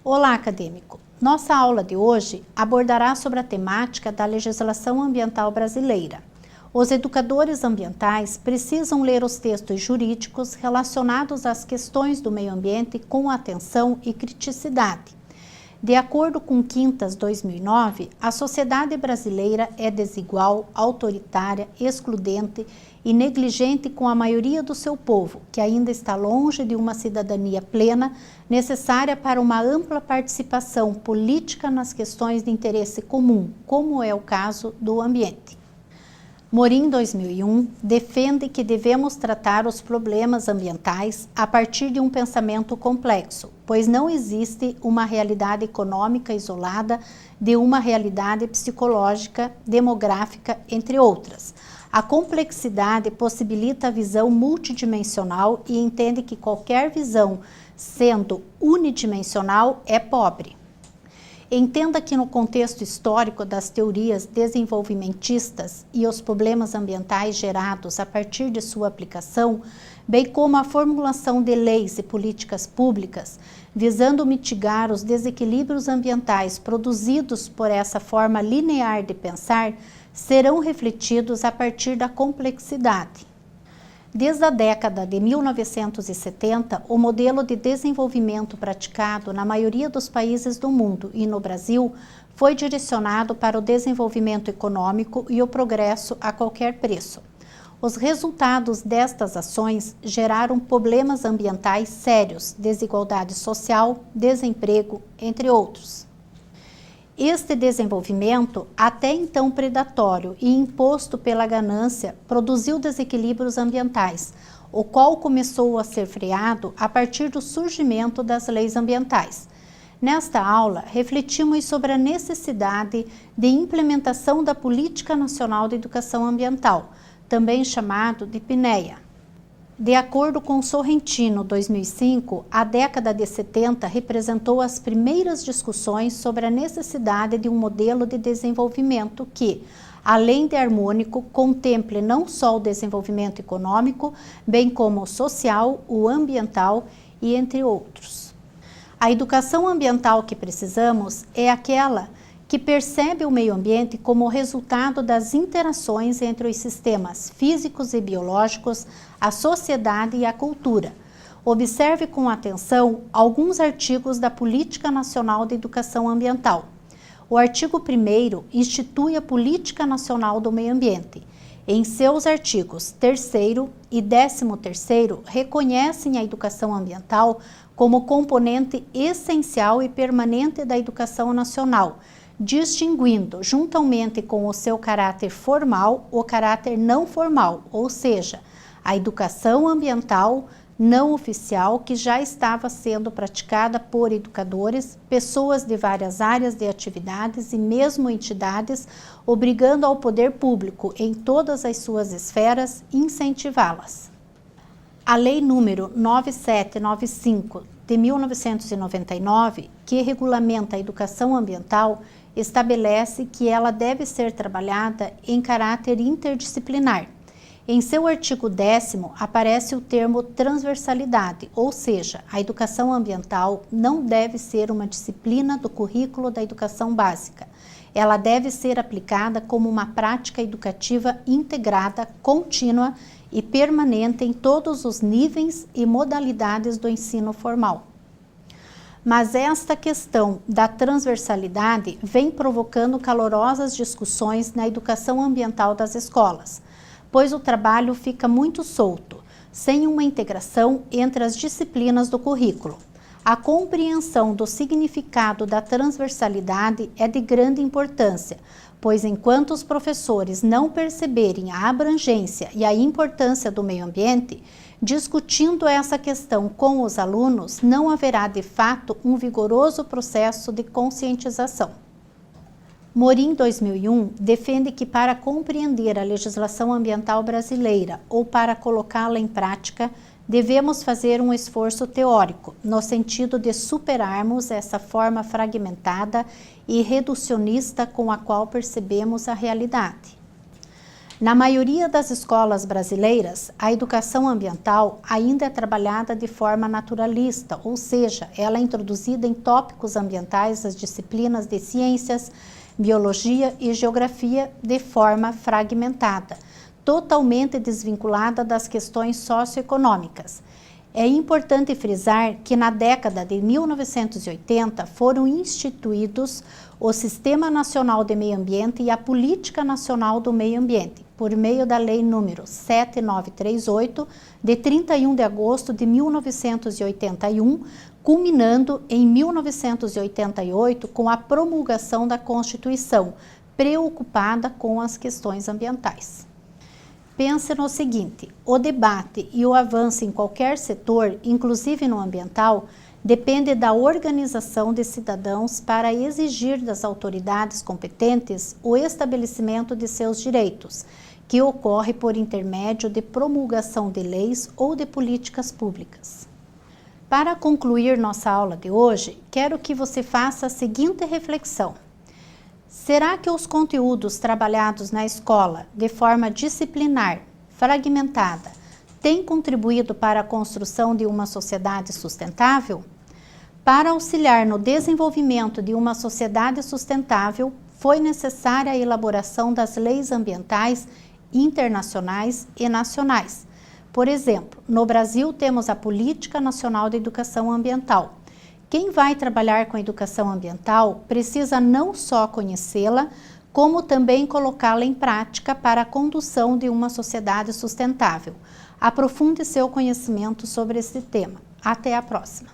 Olá, acadêmico! Nossa aula de hoje abordará sobre a temática da legislação ambiental brasileira. Os educadores ambientais precisam ler os textos jurídicos relacionados às questões do meio ambiente com atenção e criticidade. De acordo com Quintas 2009, a sociedade brasileira é desigual, autoritária, excludente e negligente com a maioria do seu povo, que ainda está longe de uma cidadania plena, necessária para uma ampla participação política nas questões de interesse comum, como é o caso do ambiente. Morim, 2001, defende que devemos tratar os problemas ambientais a partir de um pensamento complexo, pois não existe uma realidade econômica isolada de uma realidade psicológica, demográfica, entre outras. A complexidade possibilita a visão multidimensional e entende que qualquer visão, sendo unidimensional, é pobre. Entenda que no contexto histórico das teorias desenvolvimentistas e os problemas ambientais gerados a partir de sua aplicação, bem como a formulação de leis e políticas públicas, visando mitigar os desequilíbrios ambientais produzidos por essa forma linear de pensar, serão refletidos a partir da complexidade. Desde a década de 1970, o modelo de desenvolvimento praticado na maioria dos países do mundo e no Brasil foi direcionado para o desenvolvimento econômico e o progresso a qualquer preço. Os resultados destas ações geraram problemas ambientais sérios, desigualdade social, desemprego, entre outros. Este desenvolvimento, até então predatório e imposto pela ganância, produziu desequilíbrios ambientais, o qual começou a ser freado a partir do surgimento das leis ambientais. Nesta aula, refletimos sobre a necessidade de implementação da Política Nacional de Educação Ambiental, também chamado de PNEA. De acordo com Sorrentino, 2005, a década de 70 representou as primeiras discussões sobre a necessidade de um modelo de desenvolvimento que, além de harmônico, contemple não só o desenvolvimento econômico, bem como o social, o ambiental e entre outros. A educação ambiental que precisamos é aquela que percebe o meio ambiente como resultado das interações entre os sistemas físicos e biológicos, a sociedade e a cultura. Observe com atenção alguns artigos da Política Nacional de Educação Ambiental. O artigo 1º institui a Política Nacional do Meio Ambiente. Em seus artigos 3º e 13º, reconhecem a educação ambiental como componente essencial e permanente da educação nacional, distinguindo, juntamente com o seu caráter formal, o caráter não formal, ou seja, a educação ambiental não oficial que já estava sendo praticada por educadores, pessoas de várias áreas de atividades e mesmo entidades, obrigando ao poder público, em todas as suas esferas, incentivá-las. A Lei número 9795 de 1999, que regulamenta a educação ambiental, estabelece que ela deve ser trabalhada em caráter interdisciplinar. Em seu artigo 10º, aparece o termo transversalidade, ou seja, a educação ambiental não deve ser uma disciplina do currículo da educação básica. Ela deve ser aplicada como uma prática educativa integrada, contínua e permanente em todos os níveis e modalidades do ensino formal. Mas esta questão da transversalidade vem provocando calorosas discussões na educação ambiental das escolas, pois o trabalho fica muito solto, sem uma integração entre as disciplinas do currículo. A compreensão do significado da transversalidade é de grande importância, pois enquanto os professores não perceberem a abrangência e a importância do meio ambiente, discutindo essa questão com os alunos, não haverá de fato um vigoroso processo de conscientização. Morim, 2001, defende que para compreender a legislação ambiental brasileira ou para colocá-la em prática, devemos fazer um esforço teórico, no sentido de superarmos essa forma fragmentada e reducionista com a qual percebemos a realidade. Na maioria das escolas brasileiras, a educação ambiental ainda é trabalhada de forma naturalista, ou seja, ela é introduzida em tópicos ambientais das disciplinas de ciências, biologia e geografia de forma fragmentada, totalmente desvinculada das questões socioeconômicas. É importante frisar que na década de 1980 foram instituídos o Sistema Nacional de Meio Ambiente e a Política Nacional do Meio Ambiente, por meio da Lei nº 7938, de 31 de agosto de 1981, culminando em 1988 com a promulgação da Constituição, preocupada com as questões ambientais. Pense no seguinte: o debate e o avanço em qualquer setor, inclusive no ambiental, depende da organização de cidadãos para exigir das autoridades competentes o estabelecimento de seus direitos, que ocorre por intermédio de promulgação de leis ou de políticas públicas. Para concluir nossa aula de hoje, quero que você faça a seguinte reflexão: será que os conteúdos trabalhados na escola, de forma disciplinar, fragmentada, têm contribuído para a construção de uma sociedade sustentável? Para auxiliar no desenvolvimento de uma sociedade sustentável, foi necessária a elaboração das leis ambientais internacionais e nacionais. Por exemplo, no Brasil temos a Política Nacional de Educação Ambiental. Quem vai trabalhar com educação ambiental precisa não só conhecê-la, como também colocá-la em prática para a condução de uma sociedade sustentável. Aprofunde seu conhecimento sobre esse tema. Até a próxima!